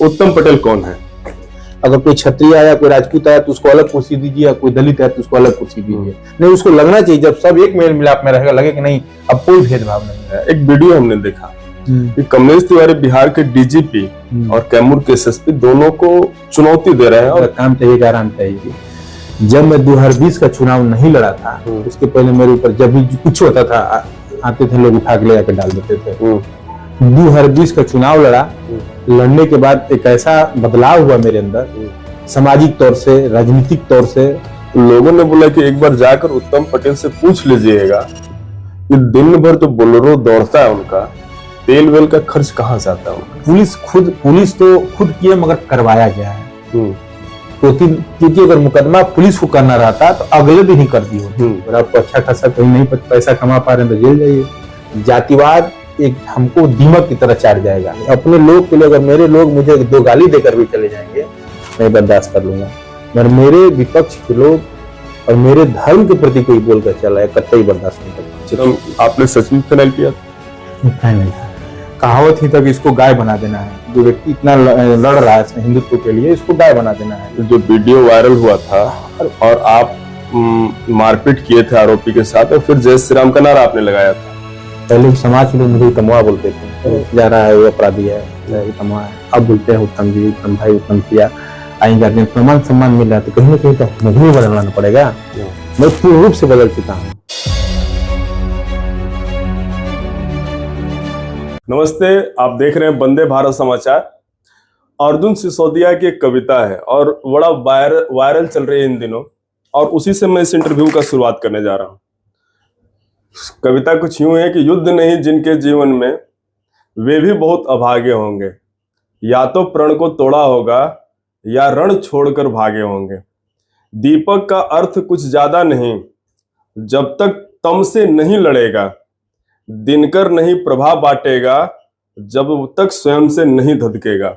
उत्तम पटेल कौन है? अगर कोई क्षत्रिय आया, कोई राजपूत आया तो उसको अलग कुर्सी दीजिए, या कोई दलित है तो उसको अलग कुर्सी दीजिए। नहीं, उसको लगना चाहिए जब सब एक मेल मिलाप में रहेगा, लगे कि नहीं अब कोई भेदभाव नहीं है। एक वीडियो हमने देखा कि कमलेश तिवारी बिहार के डीजीपी और कैमूर के एसएसपी दोनों को चुनौती दे रहे हैं और काम चाहिए, आराम चाहिए। जब मैं 2020 का चुनाव नहीं लड़ा था, उसके पहले मेरे ऊपर जब भी कुछ होता था आते थे लोग, उठा के ले जाकर डाल देते थे। 2020 का चुनाव लड़ा, लड़ने के बाद एक ऐसा बदलाव हुआ मेरे अंदर, सामाजिक तौर से, राजनीतिक तौर से। लोगों ने बोला कि एक बार जाकर उत्तम पटेल से पूछ लीजिएगा कि दिन भर तो बोलेरो दौड़ता है उनका, तेल वेल का खर्च कहाँ से आता है उनका? पुलिस तो खुद किए, मगर करवाया गया है। क्योंकि अगर मुकदमा पुलिस को करना रहता तो अगले दिन ही कर दी होती। अगर आपको अच्छा खासा कहीं नहीं पैसा कमा पा रहे हैं तो जेल जाइए। जातिवाद एक हमको दीमक की तरह चाट जाएगा। अपने लोग के लिए अगर मेरे लोग मुझे 2 गाली देकर भी चले जाएंगे, मैं बर्दाश्त कर लूंगा, मगर मेरे विपक्ष के लोग और मेरे धर्म के प्रति कोई बोलकर चला है, कतई बर्दाश्त नहीं करता। आपने सच में फिनाइल पिया? नहीं, कहावत ही तक इसको गाय बना देना है। जो व्यक्ति इतना लड़ रहा है हिंदुत्व के लिए, इसको गाय बना देना है। जो वीडियो वायरल हुआ था और आप मारपीट किए थे आरोपी के साथ, और फिर जय श्री राम का नारा आपने लगाया था। पहले समाज में मुझे तमुआ बोलते थे, जा रहा है वो अपराधी है, तमुआ है। अब बोलते हैं उत्तम जी, उत्तम भाई, उत्तम किया। आई जाते हैं, प्रमाण सम्मान मिल रहा है तो कहीं ना कहीं तो मुझे बदलना पड़ेगा। मैं पूर्ण रूप से बदल चुका हूँ। नमस्ते, आप देख रहे हैं वंदे भारत समाचार। अर्जुन सिसोदिया की एक कविता है और बड़ा वायरल चल रही है इन दिनों, और उसी से मैं इस इंटरव्यू का शुरुआत करने जा रहा हूँ। कविता कुछ यूं है कि युद्ध नहीं जिनके जीवन में, वे भी बहुत अभागे होंगे। या तो प्रण को तोड़ा होगा या रण छोड़कर भागे होंगे। दीपक का अर्थ कुछ ज्यादा नहीं, जब तक तम से नहीं लड़ेगा। दिनकर नहीं प्रभा बांटेगा, जब तक स्वयं से नहीं धधकेगा।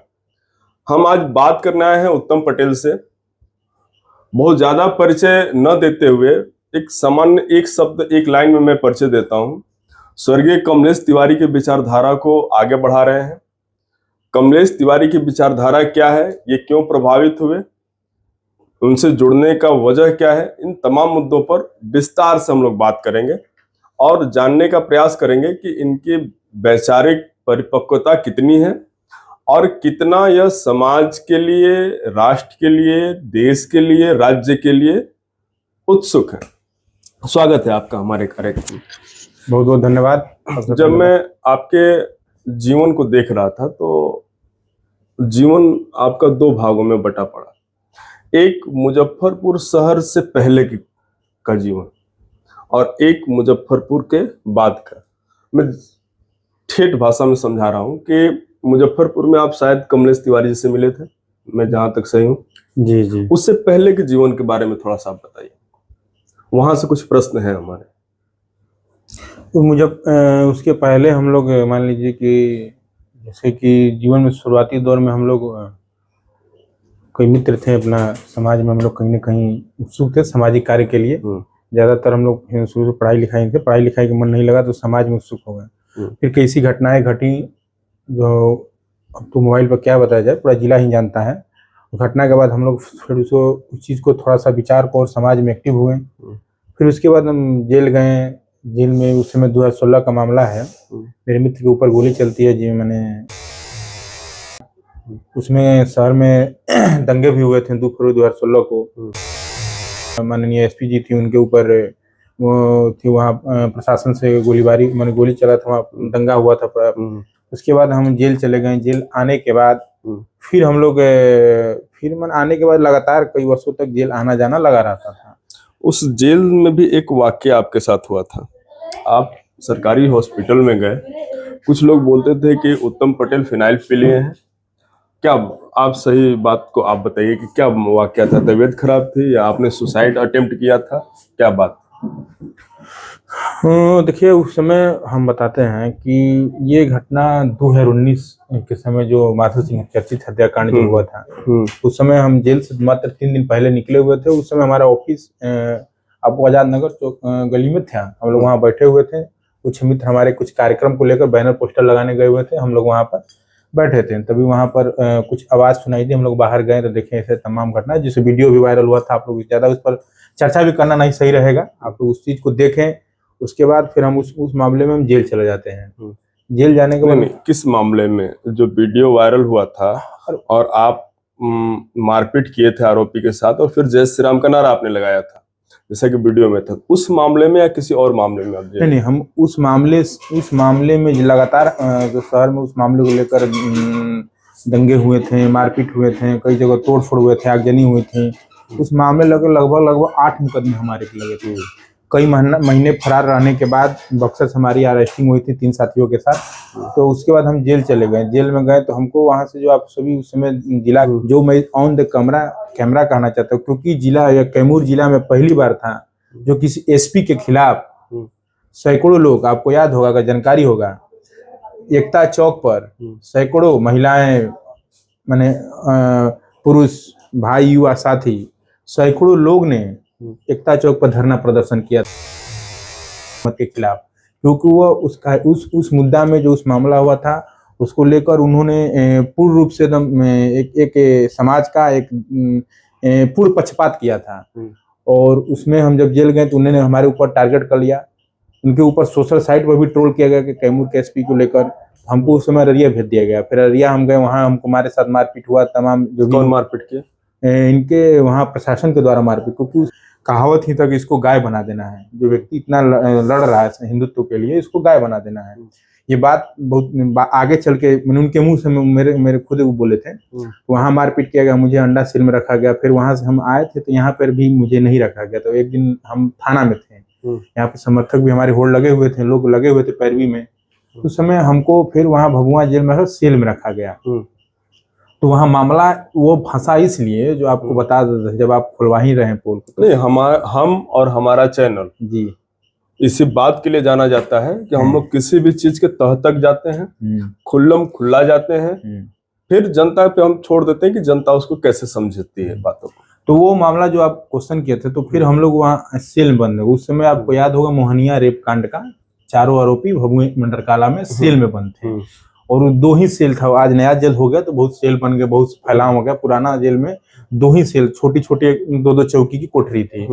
हम आज बात करना है उत्तम पटेल से। बहुत ज्यादा परिचय न देते हुए एक सामान्य एक शब्द एक लाइन में मैं परिचय देता हूं। स्वर्गीय कमलेश तिवारी के विचारधारा को आगे बढ़ा रहे हैं। कमलेश तिवारी की विचारधारा क्या है, ये क्यों प्रभावित हुए, उनसे जुड़ने का वजह क्या है, इन तमाम मुद्दों पर विस्तार से हम लोग बात करेंगे और जानने का प्रयास करेंगे कि इनकी वैचारिक परिपक्वता कितनी है और कितना यह समाज के लिए, राष्ट्र के लिए, देश के लिए, राज्य के लिए उत्सुक है। स्वागत है आपका हमारे कार्यक्रम में। बहुत बहुत धन्यवाद। जब मैं आपके जीवन को देख रहा था तो जीवन आपका 2 भागों में बटा पड़ा। एक मुजफ्फरपुर शहर से पहले का जीवन और एक मुजफ्फरपुर के बाद का। मैं ठेठ भाषा में समझा रहा हूँ कि मुजफ्फरपुर में आप शायद कमलेश तिवारी जी से मिले थे, मैं जहां तक सही हूँ। जी जी। उससे पहले के जीवन के बारे में थोड़ा सा आप बताइए। वहां से कुछ प्रश्न हैं हमारे। तो उसके पहले हम लोग मान लीजिए कि जैसे कि जीवन में शुरुआती दौर में हम लोग कोई मित्र थे अपना, समाज में हम लोग कहीं ना कहीं उत्सुक थे सामाजिक कार्य के लिए। ज्यादातर हम लोग शुरू से पढ़ाई लिखाई थे, पढ़ाई लिखाई का मन नहीं लगा तो समाज में उत्सुक हो गए। फिर कैसी घटनाएं घटी जो अब तो मोबाइल पर क्या बताया जाए, पूरा जिला ही जानता है। घटना के बाद हम लोग फिर उस चीज़ को थोड़ा सा विचार को और समाज में एक्टिव हुए। फिर उसके बाद हम जेल गए। जेल में उस समय 2016 का मामला है, मेरे मित्र के ऊपर गोली चलती है जी। मैंने उसमें शहर में दंगे भी हुए थे 2 फरवरी 2016 को। माननीय एसपी जी थी, उनके ऊपर वो थी, वहाँ प्रशासन से गोलीबारी, मैंने गोली चला था, वहाँ दंगा हुआ था। उसके बाद हम जेल चले गए। जेल आने के बाद फिर हम लोग आने के बाद लगातार कई वर्षों तक जेल आना जाना लगा रहता था। उस जेल में भी एक वाकया आपके साथ हुआ था। आप सरकारी हॉस्पिटल में गए, कुछ लोग बोलते थे कि उत्तम पटेल फिनाइल पी लिए हैं। क्या आप सही बात को आप बताइए कि क्या वाकया था? तबीयत खराब थी या आपने सुसाइड अटेम्प्ट किया था, क्या बात? देखिए, उस समय हम बताते हैं कि ये घटना 2019 के समय जो माधव सिंह चर्चित हत्याकांड जो हुआ था, उस समय हम जेल से मात्र 3 दिन पहले निकले हुए थे। उस समय हमारा ऑफिस आपको आजाद नगर चौक गली में था। हम लोग वहाँ बैठे हुए थे। कुछ मित्र हमारे कुछ कार्यक्रम को लेकर बैनर पोस्टर लगाने गए हुए थे। हम लोग वहाँ पर बैठे थे, तभी वहां पर कुछ आवाज सुनाई दी। हम लोग बाहर गए तो देखे ऐसे तमाम घटना, जिससे वीडियो भी वायरल हुआ था। आप लोग ज्यादा उस पर चर्चा भी करना नहीं सही रहेगा, आप लोग उस चीज को देखें। उसके बाद फिर हम उस मामले में हम जेल चले जाते हैं। जेल जाने के बाद नहीं, किस मामले में जो वीडियो वायरल हुआ था और आप मारपीट किए थे आरोपी के साथ और फिर जय श्री राम का नारा आपने लगाया था जैसा कि वीडियो में था, उस मामले में या किसी और मामले में आप जेल? नहीं, हम उस मामले में लगातार जो शहर में उस मामले को लेकर दंगे हुए थे, मारपीट हुए थे, कई जगह तोड़फोड़ हुए थे, आगजनी हुई थी। उस मामले लगभग 8 मुकदमे हमारे पे लगे थे। कई महीने फरार रहने के बाद बक्सर से हमारी अरेस्टिंग हुई थी 3 साथियों के साथ। तो उसके बाद हम जेल चले गए। जेल में गए तो हमको वहां से जो आप सभी उस समय जिला, जो मैं ऑन द कैमरा कहना चाहता हूँ, क्योंकि जिला या कैमूर जिला में पहली बार था जो किसी एसपी के खिलाफ सैकड़ों लोग, आपको याद होगा, अगर जानकारी होगा, एकता चौक पर सैकड़ों महिलाएं, माने पुरुष भाई, युवा साथी, सैकड़ों लोग ने एकता चौक पर धरना प्रदर्शन किया के खिलाफ, क्योंकि वो उसका उस मुद्दा में जो उस मामला हुआ था उसको लेकर उन्होंने पूर्ण रूप से एकदम एक समाज का एक पूर्ण पक्षपात किया था। और उसमें हम जब जेल गए तो उन्होंने हमारे ऊपर टारगेट कर लिया। उनके ऊपर सोशल साइट पर भी ट्रोल किया गया कि कैमूर के एसपी को लेकर। हमको उस समय अररिया भेज दिया गया। फिर अररिया हम गए, वहाँ हमको हमारे साथ मारपीट हुआ। तमाम जो कौन मारपीट किया? इनके वहाँ प्रशासन के द्वारा मारपीट, क्योंकि कहावत ही तक इसको गाय बना देना है। जो व्यक्ति इतना लड़ रहा है हिंदुत्व के लिए, इसको गाय बना देना है। ये बात बहुत आगे चल के मैंने उनके मुंह से मेरे खुद वो बोले थे। वहां मारपीट किया गया, मुझे अंडा सिर में रखा गया। फिर वहां से हम आए थे तो यहाँ पर भी मुझे नहीं रखा गया। तो एक दिन हम थाना में थे, यहाँ पे समर्थक भी हमारे होड़ लगे हुए थे, लोग लगे हुए थे पैरवी में। उस समय हमको फिर वहां भभुआ जेल में सेल में रखा गया। तो वहाँ मामला वो फंसा इसलिए, जो आपको बता देते, जब आप खुलवा ही रहे हैं पोल को, नहीं, हम और हमारा चैनल जी इसी बात के लिए जाना जाता है कि हम लोग किसी भी चीज के तह तक जाते हैं, खुला जाते हैं, फिर जनता पे हम छोड़ देते हैं कि जनता उसको कैसे समझती है बातों को। तो वो मामला जो आप क्वेश्चन किए थे, तो फिर हम लोग वहाँ सेल बंद है। उस समय आपको याद होगा मोहनिया रेप कांड का 4 आरोपी भभुआ मंडरकाला में सेल में बंद थे। और 2 ही सेल था। आज नया जेल हो गया तो बहुत सेल बन गए, बहुत फैलाव हो गया। पुराना जेल में 2 ही सेल, छोटी छोटी 2-2 चौकी की कोठरी थी।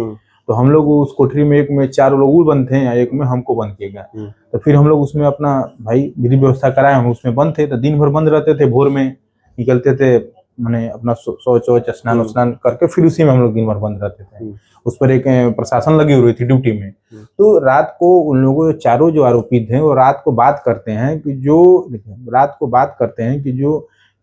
तो हम लोग उस कोठरी में, एक में 4 लोग बंद थे, या एक में हमको बंद किया गया। तो फिर हम लोग उसमें अपना भाई विधि व्यवस्था कराए, हम उसमें बंद थे। तो दिन भर बंद रहते थे, भोर में निकलते थे, मैंने अपना शौच स्नान करके फिर उसी में हम लोग दिन भर बंद रहते थे। उस पर एक प्रशासन लगी हुई थी ड्यूटी में। तो रात को उन लोगों, चारों जो आरोपी थे, वो रात को बात करते हैं कि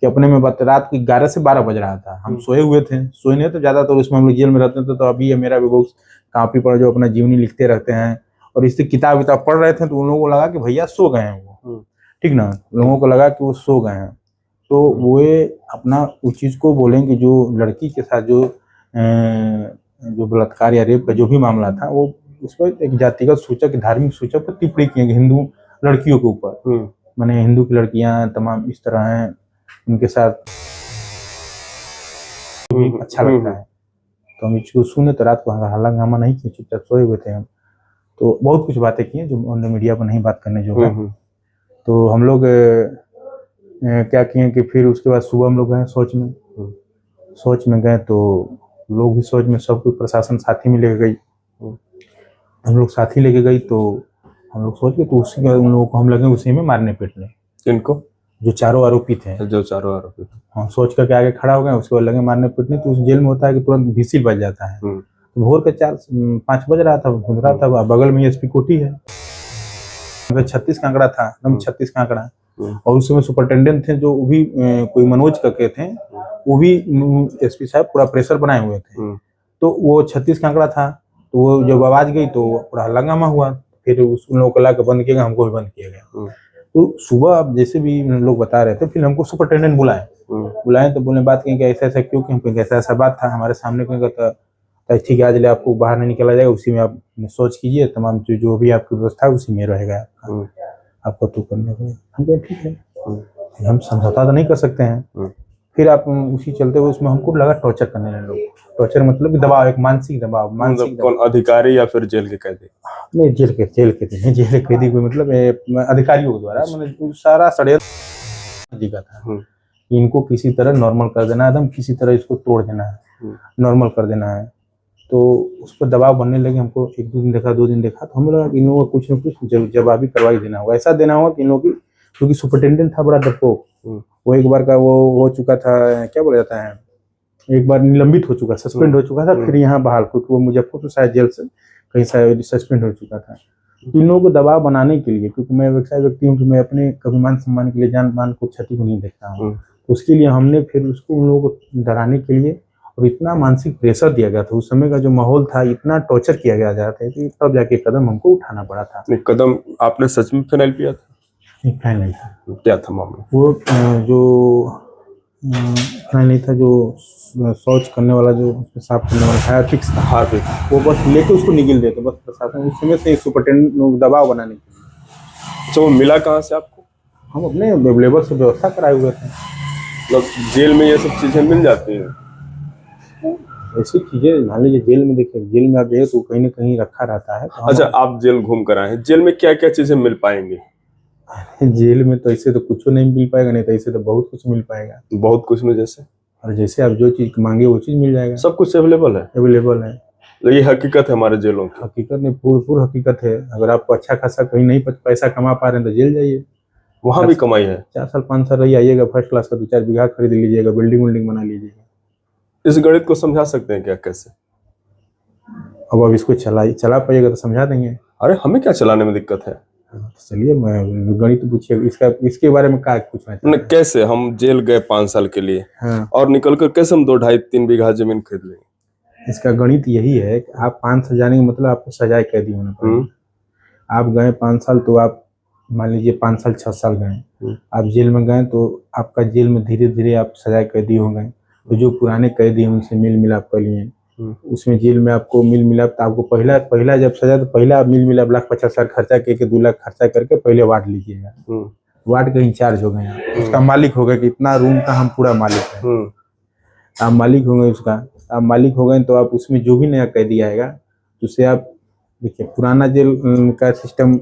कि अपने में रात को 11 से 12 बज रहा था। हम सोए हुए थे, सोए नहीं तो ज्यादातर उसमें हम लोग जेल में रहते थे। तो अभी मेरा भी बहुत कॉपी पर जो अपना जीवनी लिखते रहते हैं, और इससे किताब पढ़ रहे थे। तो उन लोगों को लगा कि भैया सो गए हैं वो, ठीक ना, लोगों को लगा कि वो सो गए हैं। तो वो अपना उस चीज को बोलेंगे, जो लड़की के साथ जो बलात्कार या रेप का जो भी मामला था, वो उस पर एक जातिगत सूचक, धार्मिक सूचक पर टिप्पणी की हिंदू लड़कियों के ऊपर। मैंने हिंदू की लड़कियां तमाम इस तरह हैं, उनके साथ अच्छा लगता है। तो हम इसको सुने तो रात को हल्ला नहीं किए, चुपचाप सोए हुए थे हम। तो बहुत कुछ बातें की जो उन्होंने मीडिया पर नहीं बात करने जो है। तो हम लोग क्या किए कि फिर उसके बाद सुबह हम लोग गए सोच में गए। तो लोग भी सोच में, सब कुछ प्रशासन साथी में लेके गई, हम लोग साथी लेके गई। तो हम लोग सोच के तो उसी उन लोगों को हम लगे उसी में मारने पीटने। इनको जो 4 आरोपी थे, हाँ, सोच करके आगे खड़ा हो गए, उसके बाद लगे मारने पीटने। तो उस जेल में होता है कि तुरंत व्हिसिल बज जाता है। तो भोर के 4-5 बज रहा था, बगल में एसपी कोठी है, 36 का आंकड़ा था, एकदम 36 का आंकड़ा। और उस समय सुपरिटेंडेंट थे जो भी कोई मनोज करके थे, वो भी एसपी साहब पूरा प्रेशर बनाए हुए थे। तो वो 36 का आंकड़ा था। तो वो जब आवाज गई तो पूरा हंगामा हुआ। फिर उन लोगों को लाकर बंद किया गया, हमको भी बंद किया गया। तो सुबह अब जैसे भी लोग बता रहे थे, फिर हमको सुपरिटेंडेंट बुलाए तो बोले बात कहीं कि ऐसा क्यों, कि हमको ऐसा बात था हमारे सामने। कहीं ठीक है, आज ले आपको बाहर नहीं निकला जाएगा, उसी में आप सोच कीजिए, तमाम जो भी आपकी व्यवस्था है उसी में रहेगा आपको तो करने को। हम कहे ठीक है, हम समझौता तो नहीं कर सकते हैं। फिर आप उसी चलते हुए उसमें हमको लगा टॉर्चर करने लगे लोग। टॉर्चर मतलब दबाव, एक मानसिक दबाव। कौन, अधिकारी या फिर जेल के कैदी? नहीं, जेल के कैदी कोई, मतलब अधिकारियों के द्वारा, मतलब सारा षड्यंत्र दिखा था। इनको किसी तरह नॉर्मल कर देना है, एकदम किसी तरह इसको तोड़ देना है, नॉर्मल कर देना है। तो उस पर दबाव बनने लगे। हमको 1-2 दिन देखा, 2 दिन देखा, तो हमें लगा कि इन लोगों को कुछ न कुछ जवाबी कार्रवाई देना होगा। ऐसा देना होगा कि इन लोगों की, क्योंकि सुपरिटेंडेंट था बड़ा डरपोक, वो एक बार का वो हो चुका था, क्या बोला जाता है, एक बार निलंबित हो चुका, सस्पेंड हो चुका था, फिर यहाँ बहाल, क्योंकि वो मुजफ्फरपुर शायद जेल से कहीं शायद सस्पेंड हो चुका था। तो इन लोगों को दबाव बनाने के लिए, क्योंकि मैं वैसा व्यक्ति हूँ कि मैं अपने कभी मान सम्मान के लिए जान मान को क्षति को नहीं देखता हूँ, तो उसके लिए हमने फिर उसको उन लोगों को डराने के लिए, और इतना मानसिक प्रेशर दिया गया था, उस समय का जो माहौल था, इतना टॉर्चर किया गया जाता है, तब जाके कदम हमको उठाना पड़ा था। कदम आपने सच में फिनाइल पिया था? नहीं, फाइनल नहीं था। क्या था मामला? वो जो फाइनल नहीं था, जो शौच करने वाला, जो साफ करने वाला हार्पिक था, हार्पिक, वो बस लेके उसको निगल देते बस प्रशासन, उस समय से सुपरिटेंडेंट दबाव बनाने के लिए। तो वो मिला कहाँ से आपको? हम अपने लेबर से व्यवस्था कराए हुए थे। मतलब जेल में ये सब चीजें मिल जाती हैं? ऐसी चीजें मान लीजिए जेल में, देखिए जेल में आप जाइए तो कहीं ना कहीं रखा रहता है। तो अच्छा, आप जेल घूम कर आए हैं, जेल में क्या क्या चीजें मिल पाएंगी? जेल में तो ऐसे तो कुछ नहीं मिल पाएगा, नहीं तो ऐसे तो बहुत कुछ मिल पाएगा। बहुत कुछ में जैसे? और जैसे आप जो चीज मांगे वो चीज मिल जाएगा। सब कुछ अवेलेबल है? अवेलेबल है। तो ये हकीकत है हमारे जेलों की? हकीकत नहीं, पूरी हकीकत है। अगर आपको अच्छा खासा कहीं नहीं पैसा कमा पा रहे हैं तो जेल जाइए, वहां भी कमाई है। 4 साल 5 साल रही आइएगा, फर्स्ट क्लास का 2-4 बीघा खरीद लीजिएगा, बिल्डिंग बना लीजिएगा। इस गणित को समझा सकते हैं क्या, कैसे? अब इसको चला पाइएगा तो समझा देंगे। अरे हमें क्या चलाने में दिक्कत है? चलिए, मैं गणित पूछिए, इसके बारे में क्या पूछना चाहिए? कैसे हम जेल गए 5 साल के लिए, हाँ, और निकल कर कैसे हम 2-2.5-3 बीघा जमीन खरीद लेंगे? इसका गणित यही है कि आप 5 साल जाने का मतलब आपको सजाए कैदी होना पड़ेगा। आप गए 5 साल, तो आप मान लीजिए 5 साल 6 साल गए, आप जेल में गए, तो आपका जेल में धीरे धीरे आप सजाए कैदी हो गए। तो जो पुराने कैदी हैं उनसे मिल मिलाप कर लिए, उसमें जेल में आपको मिल मिलाप, तो आपको पहला जब सजा, तो पहला मिल मिलाप 1,50,000 खर्चा करके 2 लाख खर्चा करके पहले वार्ड लीजिएगा। वार्ड के इंचार्ज हो गए आप, उसका मालिक हो गए कि इतना रूम का हम पूरा मालिक है, आप मालिक हो गए उसका। आप मालिक हो गए तो आप उसमें जो भी नया कैदी आएगा उससे आप, देखिए पुराना जेल का सिस्टम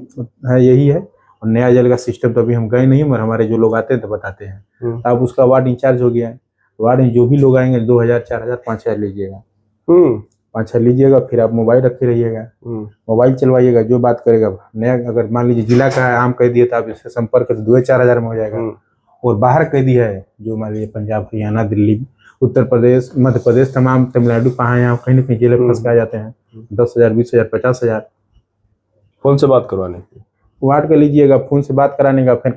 है यही है, और नया जेल का सिस्टम तो अभी हम गए नहीं, मगर हमारे जो लोग आते हैं तो बताते हैं। तो आप उसका वार्ड इंचार्ज हो गया है, वार्ड में जो भी लोग आएंगे 2,000 4,000 5,000 लीजिएगा, 5,000 लीजिएगा। फिर आप मोबाइल रखे रहिएगा, मोबाइल चलवाइएगा, जो बात करेगा नया, अगर मान लीजिए जिला का है आम कैदी है तो आप इससे संपर्क कर 2,000-4,000 में हो जाएगा। और बाहर कैदी है जो मान लीजिए पंजाब, हरियाणा, दिल्ली, उत्तर प्रदेश, मध्य प्रदेश, तमाम तमिलनाडु, कहाँ यहाँ कहीं ना कहीं जेल में फंस के आ जाते हैं, 10,000 20,000 50,000। फोन से बात करवाने की, वार्ड का लीजिएगा, फोन से बात कराने का। फिर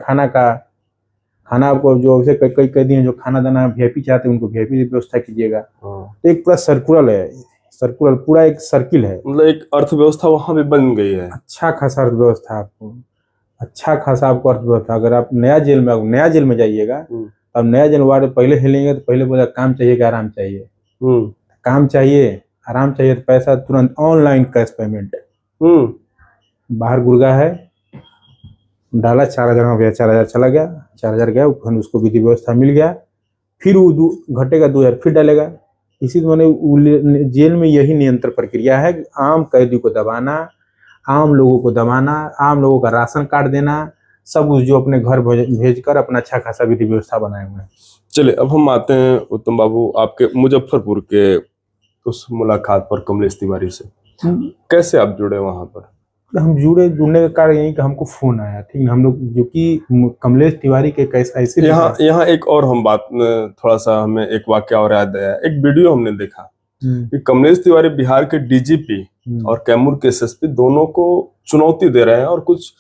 खाना आपको, जो ऐसे कई कैदी हैं जो खाना दाना VIP चाहते हैं, उनको VIP व्यवस्था कीजिएगा। तो एक पूरा सर्कुलर पूरा एक सर्किल है, मतलब एक अर्थव्यवस्था वहां भी बन गई है। अच्छा खासा अर्थव्यवस्था आपको अर्थव्यवस्था। अगर आप नया जेल में जाइएगा, अब नया जेल वार्ड पहले हिलेंगे तो पहले बोला काम चाहिए कि आराम चाहिए, काम चाहिए आराम चाहिए, तो पैसा तुरंत ऑनलाइन कैश पेमेंट। बाहर गुर्गा है, डाला 4,000 हो गया, 4,000 चला गया, 4,000 गया, फिर उसको विधि व्यवस्था मिल गया, फिर वो घटेगा 2,000 फिर डालेगा। इसी मैंने जेल में यही नियंत्रण प्रक्रिया है कि आम कैदी को दबाना, आम लोगों को दबाना, आम लोगों का राशन कार्ड देना, सब उस जो अपने घर भेजकर अपना अच्छा खासा विधि व्यवस्था बनाए हुए हैं। चलिए, अब हम आते हैं उत्तम बाबू आपके मुजफ्फरपुर के उस मुलाकात पर कमलेश तिवारी से। कैसे आप जुड़े वहां पर? हम जुड़ने का कारण यही कि हमको फोन आया, ठीक है, हम लोग जो कि कमलेश तिवारी के कैसे ऐसे यहाँ एक और हम बात, थोड़ा सा हमें एक वाक्य और याद आया। एक वीडियो हमने देखा कि कमलेश तिवारी बिहार के DGP और कैमूर के SSP दोनों को चुनौती दे रहे हैं, और कुछ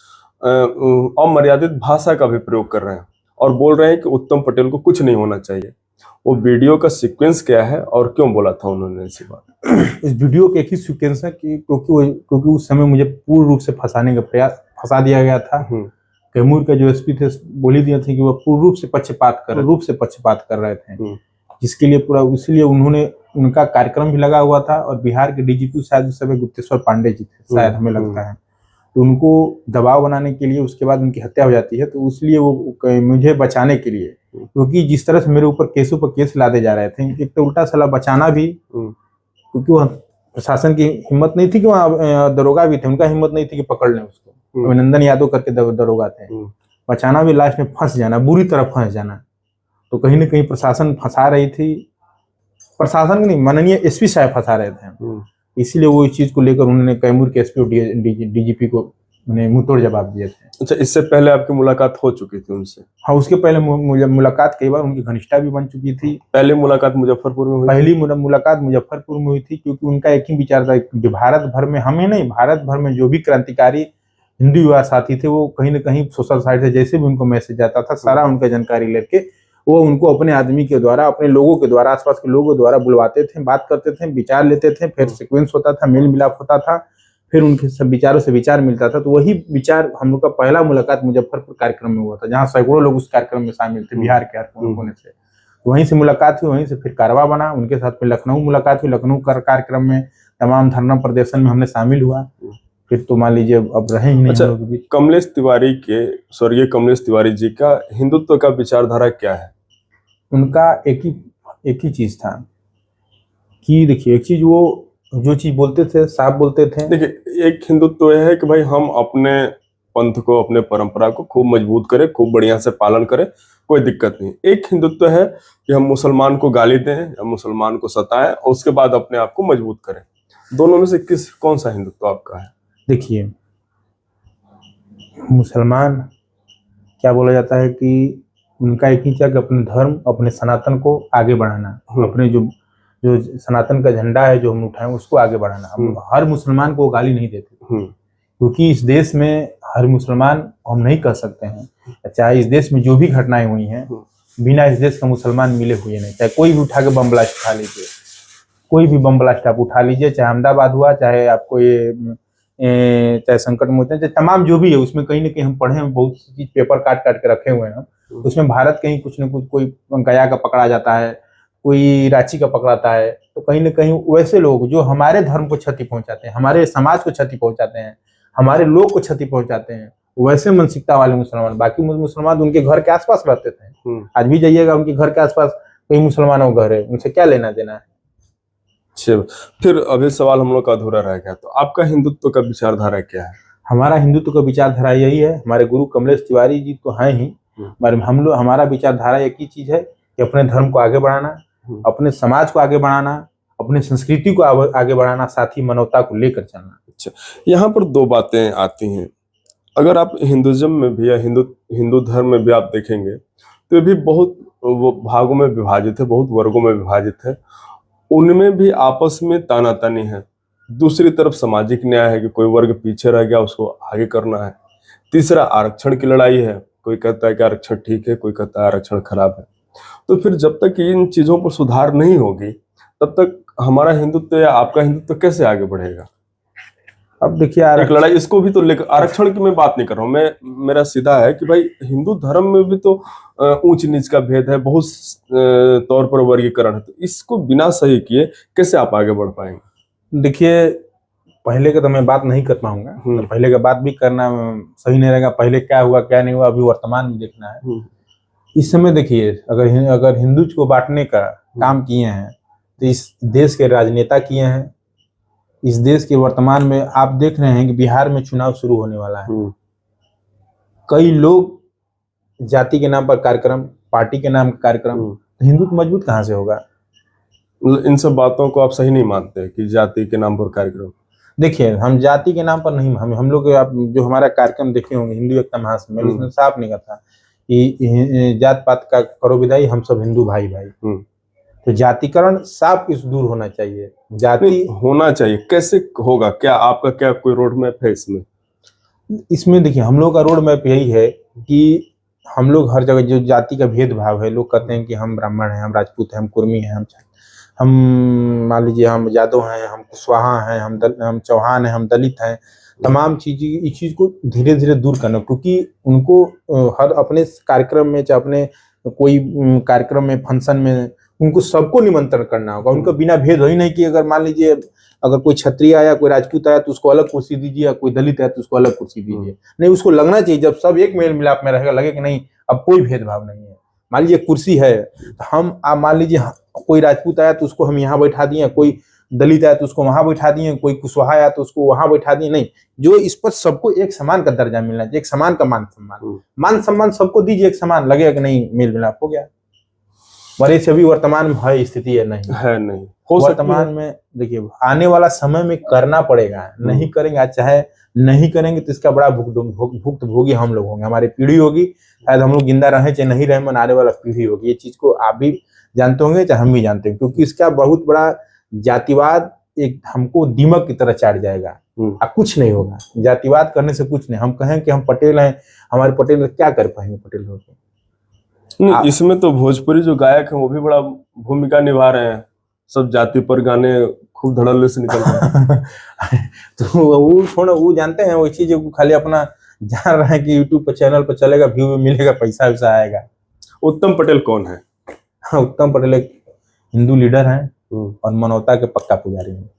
अमर्यादित भाषा का भी प्रयोग कर रहे हैं, और बोल रहे हैं कि उत्तम पटेल को कुछ नहीं होना चाहिए। वो वीडियो का सीक्वेंस क्या है और क्यों बोला था उन्होंने ऐसी बात? इस वीडियो के एक ही सीक्वेंस है कि क्योंकि उस समय मुझे पूर्ण रूप से फंसा दिया गया था। कैमूर के जो SP थे बोल ही दिए थे कि वो पूर्ण रूप से पक्षपात कर रहे थे, जिसके लिए इसलिए उनका कार्यक्रम भी लगा हुआ था। और बिहार के DGP शायद उस समय गुप्तेश्वर पांडे जी थे शायद, हमें लगता है। तो उनको दबाव बनाने के लिए उसके बाद उनकी हत्या हो जाती है, तो इसलिए वो मुझे बचाने के लिए, क्योंकि जिस तरह से मेरे ऊपर केसों पर केस लादे जा रहे थे, एक तो उल्टा सला बचाना भी, क्योंकि वह प्रशासन की हिम्मत नहीं थी कि वहाँ दरोगा भी थे, उनका हिम्मत नहीं थी कि पकड़ लें उसको। अभिनंदन यादव करके दरोगा थे, बचाना भी लास्ट में फंस जाना, बुरी तरह फंस जाना। तो कहीं ना कहीं प्रशासन फंसा रही थी, प्रशासन नहीं, माननीय एसपी साहब फंसा रहे थे। इसीलिए वो इस चीज को लेकर उन्होंने कैमूर के एसपी और डीजीपी को उन्हें मुंहतोड़ जवाब दिए थे। अच्छा, इससे पहले आपकी मुलाकात हो चुकी थी उनसे? हाँ, उसके पहले मुलाकात कई बार, उनकी घनिष्ठता भी बन चुकी थी। पहली मुलाकात मुजफ्फरपुर में हुई? पहली मुलाकात मुजफ्फरपुर में हुई थी, क्योंकि उनका एक ही विचार था कि भारत भर में, हमें नहीं, भारत भर में जो भी क्रांतिकारी हिंदू युवा साथी थे, वो कहीं ना कहीं सोशल साइट से जैसे भी उनको मैसेज आता था, सारा उनका जानकारी लेके वो उनको अपने आदमी के द्वारा, अपने लोगों के द्वारा, आसपास के लोगों द्वारा बुलवाते थे, बात करते थे, विचार लेते थे, फिर सीक्वेंस होता था, मेल मिलाप होता था, फिर उनके सब विचारों से विचार मिलता था। तो वही विचार हम लोग का पहला मुलाकात मुजफ्फरपुर कार्यक्रम में हुआ था, जहाँ सैकड़ों लोग उस कार्यक्रम में शामिल थे बिहार के कोने से। तो वहीं से मुलाकात हुई, वहीं से फिर कारवा बना, उनके साथ फिर लखनऊ मुलाकात हुई, लखनऊ कार्यक्रम में तमाम धरना प्रदर्शन में हमने शामिल हुआ। फिर तो मान लीजिए अब रहे ही नहीं। अच्छा, कमलेश तिवारी के, स्वर्गीय कमलेश तिवारी जी का हिंदुत्व का विचारधारा क्या है? उनका एक ही चीज था कि देखिए, एक चीज, वो जो चीज बोलते थे साफ बोलते थे। देखिए, एक हिंदुत्व यह है कि भाई हम अपने पंथ को, अपने परंपरा को खूब मजबूत करें, खूब बढ़िया से पालन करें, कोई दिक्कत नहीं। एक हिंदुत्व है कि हम मुसलमान को गाली दें या मुसलमान को सताएं और उसके बाद अपने आप को मजबूत करें। दोनों में से कौन सा हिंदुत्व आपका है? देखिए, मुसलमान क्या बोला जाता है कि उनका एक ही कि अपने धर्म, अपने सनातन को आगे बढ़ाना, अपने जो सनातन का झंडा है जो हम उठाएं उसको आगे बढ़ाना। हम हर मुसलमान को गाली नहीं देते, क्योंकि इस देश में हर मुसलमान हम नहीं कह सकते हैं। चाहे इस देश में जो भी घटनाएं हुई हैं, बिना इस देश का मुसलमान मिले हुए नहीं। चाहे कोई भी उठा के बम ब्लास्ट उठा लीजिए, कोई भी बम ब्लास्ट आप उठा लीजिए, चाहे अहमदाबाद हुआ, चाहे आपको चाहे संकट मोचन, चाहे तमाम जो भी है, उसमें कहीं ना कहीं हम पढ़े हैं, बहुत सी चीज पेपर काट काट के रखे हुए हैं। उसमें भारत कहीं कुछ न कुछ, कोई गया का पकड़ा जाता है, कोई रांची का पकड़ाता है, तो कहीं ना कहीं वैसे लोग जो हमारे धर्म को क्षति पहुंचाते हैं, हमारे समाज को क्षति पहुंचाते हैं, हमारे लोग को क्षति पहुंचाते हैं, वैसे मानसिकता वाले मुसलमान। बाकी मुसलमान उनके घर के आसपास रहते थे, आज भी जाइएगा उनके घर के आसपास कई मुसलमानों का घर है, उनसे क्या लेना देना है। फिर अभी सवाल हम लोग का अधूरा रह गया, तो आपका हिंदुत्व का विचारधारा क्या है? हमारा हिंदुत्व का विचारधारा यही है, हमारे गुरु कमलेश तिवारी जी तो हैं ही, हमारा विचारधारा एक ही चीज है कि अपने धर्म को आगे बढ़ाना, अपने समाज को आगे बढ़ाना, अपने संस्कृति को आगे बढ़ाना, साथ ही मानवता को लेकर चलना। अच्छा, यहाँ पर दो बातें आती हैं। अगर आप हिंदुइज्म में भी या हिंदू धर्म में भी आप देखेंगे तो ये भी बहुत भागों में विभाजित है, बहुत वर्गों में विभाजित है। उनमें भी आपस में तानातानी है। दूसरी तरफ सामाजिक न्याय है कि कोई वर्ग पीछे रह गया, उसको आगे करना है। तीसरा आरक्षण की लड़ाई है, कोई कहता है कि आरक्षण ठीक है, कोई कहता है आरक्षण खराब है। तो फिर जब तक इन चीजों पर सुधार नहीं होगी, तब तक हमारा हिंदुत्व या आपका हिंदुत्व कैसे आगे बढ़ेगा? अब देखिए, एक लड़ाई इसको भी तो लेकर, आरक्षण की मैं बात नहीं कर रहा हूँ, मेरा सीधा है कि भाई हिंदू धर्म में भी तो ऊंच नीच का भेद है, बहुत तौर पर वर्गीकरण है। तो इसको बिना सही किए कैसे आप आगे बढ़ पाएंगे? देखिए, पहले का तो मैं बात नहीं कर पाऊंगा, तो पहले का बात भी करना सही नहीं रहेगा। पहले क्या हुआ क्या नहीं हुआ, अभी वर्तमान में देखना है। इस समय देखिए, अगर हिंदू को बांटने का काम किए हैं तो इस देश के राजनेता किए हैं। इस देश के वर्तमान में आप देख रहे हैं कि बिहार में चुनाव शुरू होने वाला है। कई लोग जाति के नाम पर कार्यक्रम, पार्टी के नाम पर कार्यक्रम, तो हिंदुत्व मजबूत कहाँ से होगा? इन सब बातों को आप सही नहीं मानते कि जाति के नाम पर कार्यक्रम? देखिए, हम जाति के नाम पर नहीं, हम लोग आप जो हमारा कार्यक्रम देखे होंगे, हिंदू एकता महासम्मेलन, उसमें साफ नहीं था कि जात पात का करो विदाई, हम सब हिंदू भाई भाई। तो जातिकरण साफ इस दूर होना चाहिए। जाति होना चाहिए, कैसे होगा? क्या आपका क्या कोई रोड मैप है इसमें? इसमें देखिए, हम लोग का रोड मैप यही है कि हम लोग हर जगह जो जाति का भेदभाव है, लोग कहते हैं कि हम ब्राह्मण हैं, हम राजपूत हैं, हम कुर्मी हैं, हम मान लीजिए हम यादव हैं, हम कुशवाहा हैं, हम चौहान हैं, हम दलित हैं, तमाम चीजें, इस चीज को धीरे धीरे दूर करना। क्योंकि उनको हर अपने कार्यक्रम में, चाहे अपने कोई कार्यक्रम में, फंक्शन में, उनको सबको निमंत्रण करना होगा। उनका बिना भेद हो ही नहीं कि अगर मान लीजिए अगर कोई क्षत्रिय आया, कोई राजपूत आया तो उसको अलग कुर्सी दीजिए, या कोई दलित आया तो उसको अलग कुर्सी दीजिए। नहीं, उसको लगना चाहिए जब सब एक मेल मिलाप में रहेगा, लगे कि नहीं अब कोई भेदभाव नहीं है। मान लीजिए कुर्सी है, तो हम मान लीजिए कोई राजपूत आया तो उसको हम यहाँ बैठा दिए, कोई दलित आया तो उसको वहां बैठा दिए, कोई कुशवाहा आया तो उसको वहां बैठा दिए। नहीं, जो इस पर सबको एक समान का दर्जा मिलना चाहिए, एक समान का मान सम्मान। मान सम्मान सबको दीजिए एक समान, लगेगा कि नहीं मेल मिलाप हो गया। पर ये अभी वर्तमान में है स्थिति है नहीं हो वर्तमान में देखिए आने वाला समय में करना पड़ेगा, नहीं करेंगे आज चाहे नहीं करेंगे तो इसका बड़ा भुक्त भोगी हम लोग होंगे, हमारी पीढ़ी होगी। शायद हम लोग जिंदा रहे चाहे नहीं रहे, मन आने वाला पीढ़ी होगी। ये चीज को आप भी जानते होंगे चाहे हम भी जानते हैं, क्योंकि इसका बहुत बड़ा जातिवाद एक हमको दीमक की तरह चाट जाएगा। कुछ नहीं होगा, जातिवाद करने से कुछ नहीं। हम कहें कि हम पटेल हैं, हमारे पटेल क्या कर पाएंगे पटेल होकर? नहीं, इसमें तो भोजपुरी जो गायक हैं वो भी बड़ा भूमिका निभा रहे हैं, सब जाति पर गाने खूब धड़ल्ले से निकल रहे हैं। तो वो थोड़ा वो जानते हैं वो चीज खाली अपना जान रहे हैं कि यूट्यूब पर चैनल पर चलेगा, व्यू मिलेगा, पैसा वैसा आएगा। उत्तम पटेल कौन है? उत्तम पटेल एक हिंदू लीडर हैं और मानवता के पक्का पुजारी हैं।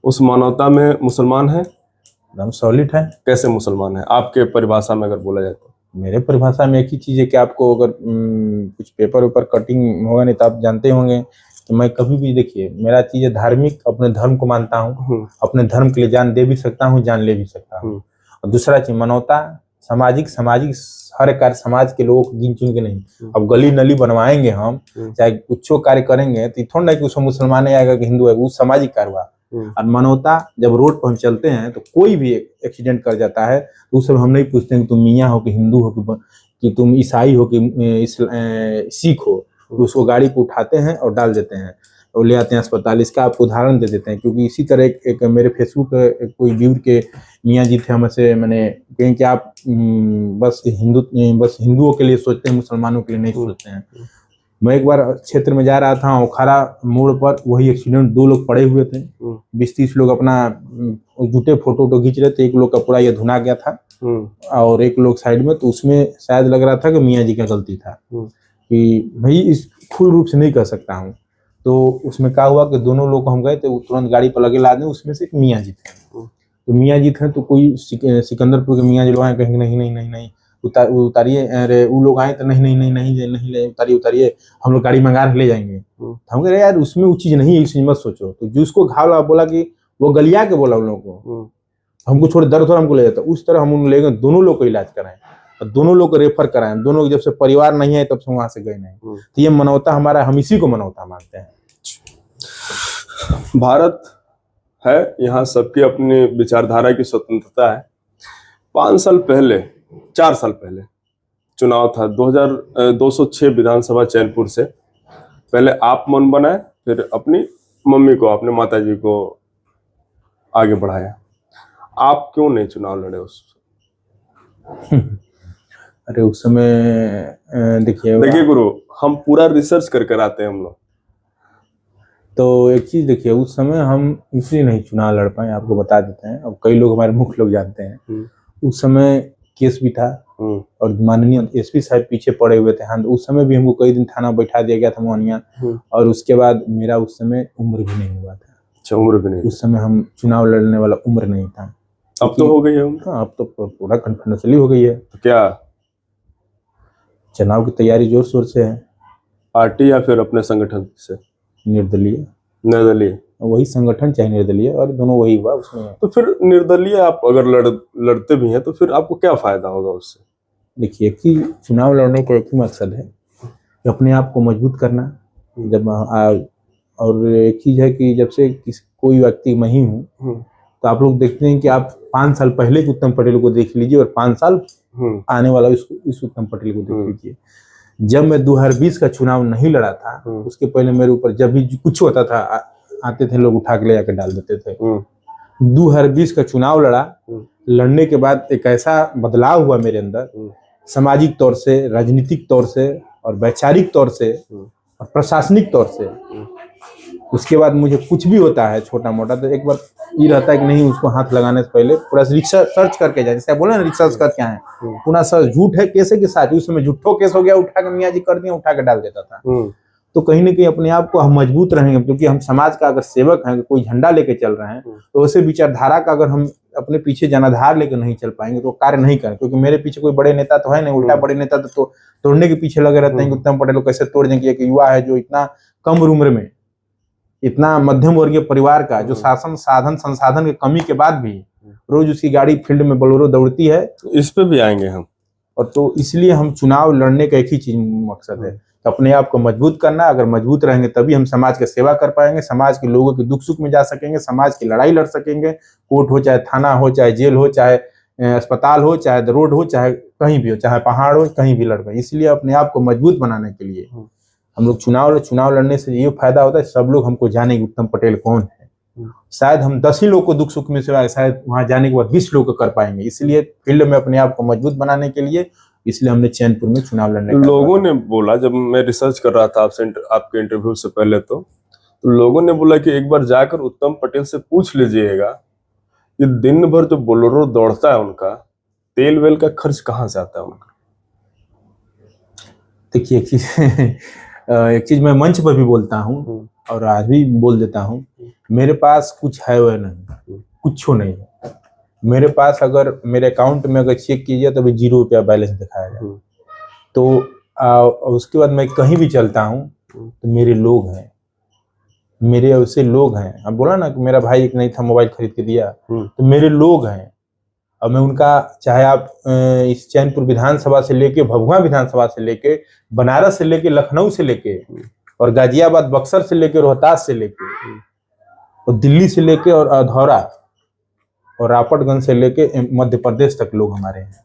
उस मानवता में मुसलमान है? एकदम सॉलिड है। कैसे मुसलमान है आपके परिभाषा में अगर बोला जाए तो? मेरे परिभाषा में एक ही चीज है कि आपको अगर कुछ पेपर ऊपर कटिंग होगा नहीं तो आप जानते होंगे कि मैं कभी भी, देखिए मेरा चीज है धार्मिक, अपने धर्म को मानता हूँ, अपने धर्म के लिए जान दे भी सकता हूँ, जान ले भी सकता हूँ। और दूसरा चीज मानवता, सामाजिक हर कार्य समाज के लोग गिन चुन के नहीं। अब गली नली बनवाएंगे हम, चाहे कुछ कार्य करेंगे तो थोड़ा ना कि उसमें मुसलमान आएगा कि हिंदू है, वो सामाजिक कार्य हुआ। और मानवता, जब रोड पर हम चलते हैं तो कोई भी एक्सीडेंट कर जाता है तो उस समय हम नहीं पूछते हैं कि तुम मियाँ हो कि हिंदू हो कि तुम ईसाई हो कि सिख हो, तो उसको गाड़ी पे उठाते हैं और डाल देते हैं और ले आते हैं अस्पताल। इसका आपको उदाहरण दे देते हैं, क्योंकि इसी तरह एक मेरे फेसबुक कोई व्यूअर के मियाँ जी थे, हमसे मैंने कहें कि आप बस हिंदुओं के लिए सोचते हैं, मुसलमानों के लिए नहीं सोचते हैं। मैं एक बार क्षेत्र में जा रहा था, ओखारा मोड़ पर वही एक्सीडेंट, 2 लोग पड़े हुए थे, 20-30 लोग अपना जुटे फोटो खींच रहे थे। एक लोग का पूरा ये धुना गया था और एक लोग साइड में, तो उसमें शायद लग रहा था कि मियाँ जी का गलती था कि भाई इस फुल रूप से नहीं कर सकता हूँ। तो उसमें क्या हुआ कि दोनों लोग हम गए थे, तुरंत गाड़ी पर लगे लादने, उसमें से एक मियाँ जी थे। तो मियाँ जी थे तो कोई सिकंदरपुर के मियाँ जी लोग आए, कहेंगे नहीं उतारिए, अरे वो लोग आए तो नहीं उतारिए, हम लोग गाड़ी मंगा ले जाएंगे। हम कह रहे यार उसमें वो चीज नहीं है, इस चीज मत सोचो। तो जिसको घाव लगा बोला कि वो गलिया के बोला उन लोगों को, हमको छोड़ दर्द हो हमको ले जाता, उस तरह हम उन ले गए, दोनों लोग को इलाज कराएं और दोनों लोग को रेफर कराएं। दोनों जब से परिवार नहीं है तब से वहां से गए नहीं। तो ये मानवता हमारा, हम इसी को मानवता मानते हैं। भारत है, यहाँ सबकी अपनी विचारधारा की स्वतंत्रता है। 4 साल पहले चुनाव था 206 विधानसभा चैनपुर से। पहले आप मन बनाए, फिर अपनी मम्मी को, अपने माता जी को आगे बढ़ाया। आप क्यों नहीं चुनाव लड़े उस? अरे उस समय देखिए गुरु, हम पूरा रिसर्च कर आते हैं हम लोग। तो एक चीज देखिए, उस समय हम इसलिए नहीं चुनाव लड़ पाए, आपको बता देते हैं। अब कई लोग, हमारे मुख्य लोग जानते हैं, उस समय केस भी था और माननीय एसपी साहब पीछे पड़े हुए थे। हाँ, उस समय भी हमको कई दिन थाना बैठा दिया गया था मोहनिया, और उसके बाद मेरा उस समय उम्र भी नहीं हुआ था। अच्छा, उम्र भी नहीं? उस समय हम चुनाव लड़ने वाला उम्र नहीं था। अब तो हो गई है उम्र? हाँ, अब तो पूरा कन्फिडेंशियली हो गई है। तो क्या चुनाव की तैयारी जोर शोर से है। पार्टी या फिर अपने संगठन से? निर्दलीय वही संगठन, चाहे निर्दलीय, और दोनों वही हुआ उसमें। तो फिर निर्दलीय आप अगर लड़ते भी हैं तो फिर आपको क्या फायदा होगा उससे? देखिए, कि चुनाव लड़ने का एक ही मकसद है कि अपने आप को मजबूत करना। जब और एक चीज है कि जब से कोई व्यक्ति मैं ही हूँ, तो आप लोग देखते हैं कि आप 5 साल पहले के उत्तम पटेल को देख लीजिए और 5 साल आने वाला इस उत्तम पटेल को देख लीजिए। जब मैं 2020 का चुनाव नहीं लड़ा था, उसके पहले मेरे ऊपर जब भी कुछ होता था, आते थे लोग उठा के ले जाकर डाल देते थे। 2020 का चुनाव लड़ने के बाद एक ऐसा बदलाव हुआ मेरे अंदर, सामाजिक तौर से, राजनीतिक तौर से और वैचारिक तौर से और प्रशासनिक तौर से। उसके बाद मुझे कुछ भी होता है छोटा मोटा, तो एक बार ये रहता है कि नहीं, उसको हाथ लगाने से पहले पूरा सर्च करके जाए। जैसे बोले ना, रिसर्च कर क्या है, पूरा सर्च। झूठ है कैसे के साथ, उस समय झूठो केस हो गया, उठा के मियाँ जी कर दिया, उठा के डाल देता था। तो कहीं ना कहीं अपने आप को हम मजबूत रहेंगे, क्योंकि हम समाज का अगर सेवक हैं, कोई झंडा लेके चल रहे हैं, तो वैसे विचारधारा का अगर हम अपने पीछे जनाधार लेकर नहीं चल पाएंगे तो कार्य नहीं करें। क्योंकि मेरे पीछे कोई बड़े नेता तो है नहीं, उल्टा बड़े नेता तो तोड़ने के पीछे लगे रहते हैं कि उत्तम पटेल को कैसे तोड़ देंगे। एक युवा है जो इतना कम उम्र में इतना मध्यम वर्गीय परिवार का जो शासन साधन संसाधन की कमी के बाद भी रोज उसकी गाड़ी फील्ड में बोलेरो दौड़ती है। इस पे भी आएंगे हम। और तो इसलिए हम चुनाव लड़ने का एक ही चीज मकसद है, अपने आप को मजबूत करना। अगर मजबूत रहेंगे तभी हम समाज की सेवा कर पाएंगे, समाज के लोगों के दुख सुख में जा सकेंगे, समाज की लड़ाई लड़ सकेंगे। कोर्ट हो, चाहे थाना हो, चाहे जेल हो, चाहे अस्पताल हो, चाहे रोड हो, चाहे कहीं भी हो, चाहे पहाड़ हो, कहीं भी लड़ पाए। इसलिए अपने आप को मजबूत बनाने के लिए हम लोग चुनाव लड़ने से ये फायदा होता है, सब लोग हमको जाने कि उत्तम पटेल कौन है। शायद हम 10 ही लोग को दुख सुख में सेवा, शायद वहां जाने के बाद 20 लोग को कर पाएंगे। इसलिए फील्ड में अपने आप को मजबूत बनाने के लिए इसलिए हमने चैनपुर में चुनाव लड़ने का लोगों ने बोला, जब मैं रिसर्च कर रहा था आपसे आपके इंटरव्यू से पहले, तो लोगों ने बोला कि एक बार जाकर उत्तम पटेल से पूछ लीजिएगा कि दिन भर जो बोलेरो दौड़ता है उनका तेल वेल का खर्च कहाँ से आता है उनका। देखिए एक चीज मैं मंच पर भी बोलता हूँ और आज भी बोल देता हूँ, मेरे पास कुछ है वह नहीं, कुछ नहीं है मेरे पास। अगर मेरे अकाउंट में अगर चेक कीजिए तो अभी 0 रुपया बैलेंस दिखाया जाए। तो उसके बाद मैं कहीं भी चलता हूँ तो मेरे लोग हैं, मेरे ऐसे लोग हैं। अब बोला ना कि मेरा भाई एक नहीं था मोबाइल खरीद के दिया, तो मेरे लोग हैं। और मैं उनका, चाहे आप इस चैनपुर विधानसभा से लेके भभुआ विधानसभा से लेके बनारस से लेके लखनऊ से लेके और गाजियाबाद बक्सर से लेके रोहतास से लेके और दिल्ली से लेके और अधौरा और रापटगंज से लेके मध्य प्रदेश तक लोग हमारे हैं।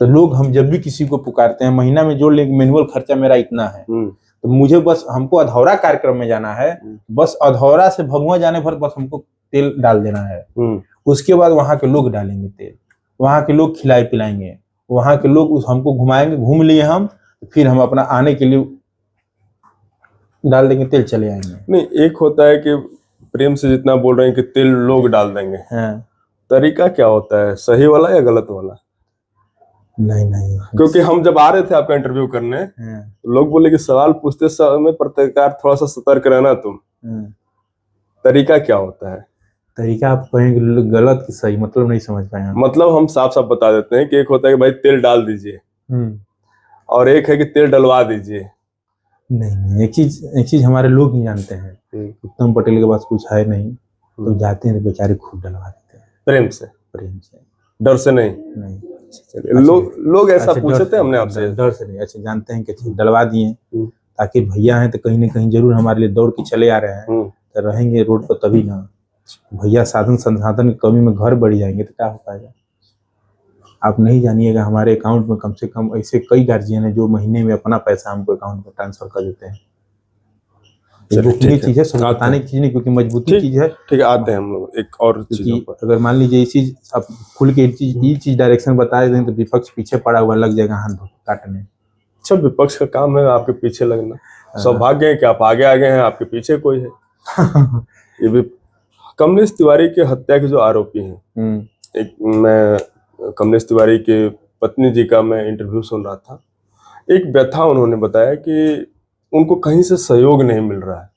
तो लोग, हम जब भी किसी को पुकारते हैं, महीना में जो मैनुअल खर्चा मेरा इतना है, तो मुझे बस, हमको अधौरा कार्यक्रम में जाना है, बस अधौरा से भभुआ जाने भर बस हमको तेल डाल देना है। उसके बाद वहां के लोग डालेंगे तेल, वहां के लोग खिलाए पिलाएंगे, वहां के लोग हमको घुमाएंगे। घूम लिए हम, फिर हम अपना आने के लिए डाल देंगे तेल, चले आएंगे। नहीं, एक होता है कि प्रेम से जितना बोल रहे हैं कि तेल लोग डाल देंगे, तरीका क्या होता है, सही वाला या गलत वाला? नहीं, क्योंकि हम जब आ रहे थे आपका इंटरव्यू करने, तो लोग बोले कि सवाल पूछते समय पत्रकार थोड़ा सा सतर्क रहना तुम। तरीका क्या होता है? तरीका आप कहेंगे गलत कि सही, मतलब नहीं समझ पाए हम। मतलब हम साफ साफ बता देते हैं कि एक होता है कि भाई तेल डाल दीजिए, और एक है कि तेल डलवा दीजिए। नहीं, एक चीज हमारे लोग नहीं जानते हैं। उत्तम पटेल के पास कुछ है नहीं, तो जाते हैं तो बेचारे खूब डलवा देते हैं, प्रेम से, डर से नहीं। लोग ऐसा पूछते हैं हमने आपसे, डर से नहीं। अच्छा, जानते हैं कि डलवा दिए, ताकि भैया हैं तो कहीं ना कहीं जरूर हमारे लिए दौड़ के चले आ रहे हैं, तो रहेंगे रोड पर तभी ना। भैया साधन संसाधन की कमी में घर बढ़ जाएंगे तो क्या हो पाएगा। आप नहीं जानिएगा, हमारे अकाउंट में कम से कम ऐसे कई गार्जियन है जो महीने में अपना पैसा हमको अकाउंट में ट्रांसफर कर देते हैं। ये चीज है, सब बताने की चीज नहीं, क्योंकि मजबूती चीज है। ठीक है, आते हैं हम लोग एक और चीजों पर। अगर मान लीजिए ये चीज आप खुल के ये चीज डायरेक्शन बता दें तो विपक्ष पीछे पड़ा हुआ लग जाएगा हाथ काटने। अच्छा, विपक्ष का काम है आपके पीछे लगना। सौभाग्य है कि आप आगे हैं, आपके पीछे कोई है। ये भी कमलेश तिवारी के हत्या के जो आरोपी हैं, एक मैं कमलेश तिवारी के पत्नी जी का मैं इंटरव्यू सुन रहा था। एक व्यथा उन्होंने बताया कि उनको कहीं से सहयोग नहीं मिल रहा है।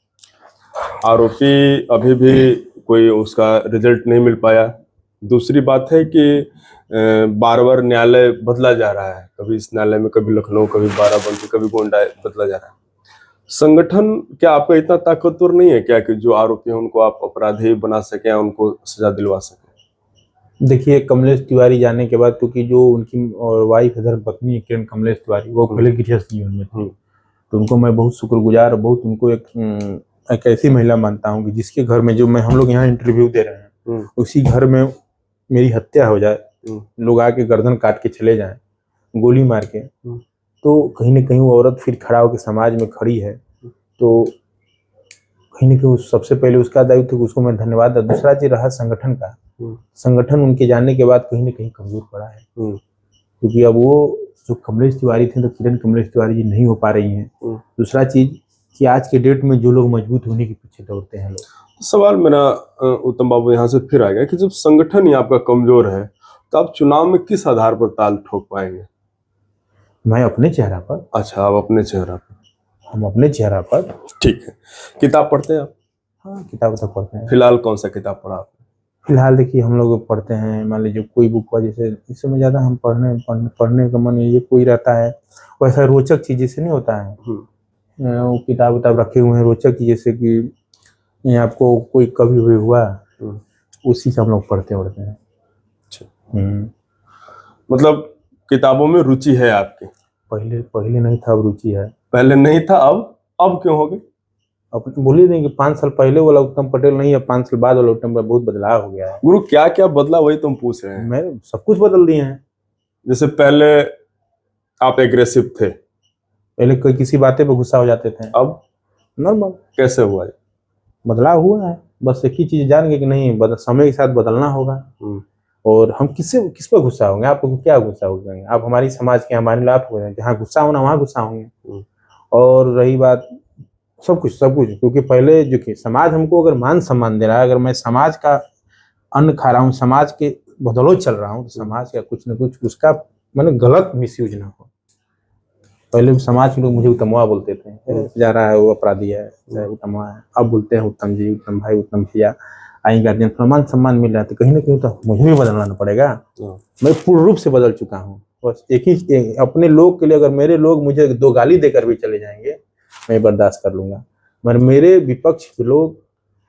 आरोपी अभी भी कोई उसका रिजल्ट नहीं मिल पाया। दूसरी बात है कि बार बार न्यायालय बदला जा रहा है, कभी इस न्यायालय में, कभी लखनऊ, कभी बाराबंकी, कभी गोंडा, बदला जा रहा है। संगठन क्या आपका इतना ताकतवर नहीं है क्या कि जो आरोपी हैं उनको आप अपराधी बना सके या उनको सजा दिलवा सके? देखिए, कमलेश तिवारी जाने के बाद, क्योंकि जो उनकी वाइफ इधर पत्नी किरण कमलेश तिवारी, वो पहले गृहस्थ जीवन में थी, तो उनको मैं बहुत शुक्रगुजार और बहुत उनको एक ऐसी महिला मानता हूँ कि जिसके घर में, जो मैं हम लोग यहाँ इंटरव्यू दे रहे हैं, उसी घर में मेरी हत्या हो जाए, लोग आके गर्दन काट के चले जाएं गोली मार के, तो कहीं ना कहीं वो औरत फिर खड़ा होकर समाज में खड़ी है, तो कहीं ना कहीं सबसे पहले उसका दायित्व, उसको मैं धन्यवाद। दूसरा चीज रहा संगठन का, संगठन उनके जाने के बाद कहीं ना कहीं कमजोर पड़ा है, क्योंकि अब वो जो कमलेश तिवारी थे तो किरण कमलेश तिवारी जी नहीं हो पा रही हैं। दूसरा चीज कि आज के डेट में जो लोग मजबूत होने के पीछे दौड़ते हैं लोग। सवाल मेरा उत्तम बाबू यहाँ से फिर आ गया कि जब संगठन ही आपका कमजोर है तो आप चुनाव में किस आधार पर ताल ठोक पाएंगे? मैं अपने चेहरा पर। अच्छा, आप अपने चेहरा पर? हम अपने चेहरा पर। ठीक है। किताब पढ़ते हैं आप? हाँ, किताब तो पढ़ते हैं। फिलहाल कौन सा किताब पढ़ा आपने? फिलहाल देखिए, हम लोग पढ़ते हैं, मान लीजिए कोई बुक हुआ, जैसे इस समय ज्यादा हम पढ़ने का मन ये कोई रहता है, वैसा रोचक चीज जैसे नहीं होता है, वो किताब रखे हुए हैं रोचक चीज, जैसे कि ये आपको कोई कभी भी हुआ, हम्म, उसी से हम लोग पढ़ते उड़ते हैं। अच्छा। हम्म। मतलब किताबों में रुचि है आपकी? पहले पहले नहीं था, अब रुचि है। पहले नहीं था, अब क्यों हो गई? अब बोल ही नहीं कि 5 साल पहले वाला उत्तम पटेल नहीं है, 5 साल बाद वाला उत्तम पटेल, बहुत बदलाव हो गया है। गुरु क्या क्या बदला वही तुम पूछ रहे हैं। मैं सब कुछ बदल दिए हैं। जैसे पहले आप एग्रेसिव थे, पहले कोई किसी बातें पे गुस्सा हो जाते थे, अब नॉर्मल। कैसे हुआ? बदलाव हुआ है, बस एक ही चीज जान गए कि नहीं, समय के साथ बदलना होगा। हम्म, और हम किस पर गुस्सा होंगे? आपको क्या गुस्सा हो जाएंगे? आप हमारी समाज के, हमारे लिए आप हो जाएंगे, जहाँ गुस्सा होना वहाँ गुस्सा होंगे। और रही बात सब कुछ, क्योंकि पहले जो कि समाज हमको अगर मान सम्मान दे रहा है, अगर मैं समाज का अन्न खा रहा हूँ, समाज के बदौलत चल रहा हूँ, तो समाज का कुछ न कुछ उसका मैंने गलत मिसयूज ना हो। पहले भी समाज के लोग मुझे उत्तमवा बोलते थे, जा रहा है वो अपराधी है, चाहे उत्तमवा है। अब बोलते हैं उत्तम जी, उत्तम भाई, उत्तम भैया, आई गार्जियन, प्रमाण सम्मान मिल रहा है, तो कहीं ना कहीं तो मुझे भी बदलना पड़ेगा। मैं पूर्ण रूप से बदल चुका हूँ। बस अपने लोग के लिए, अगर मेरे लोग मुझे 2 गाली देकर भी चले जाएंगे, मैं बर्दाश्त कर लूंगा, मगर मेरे विपक्ष के लोग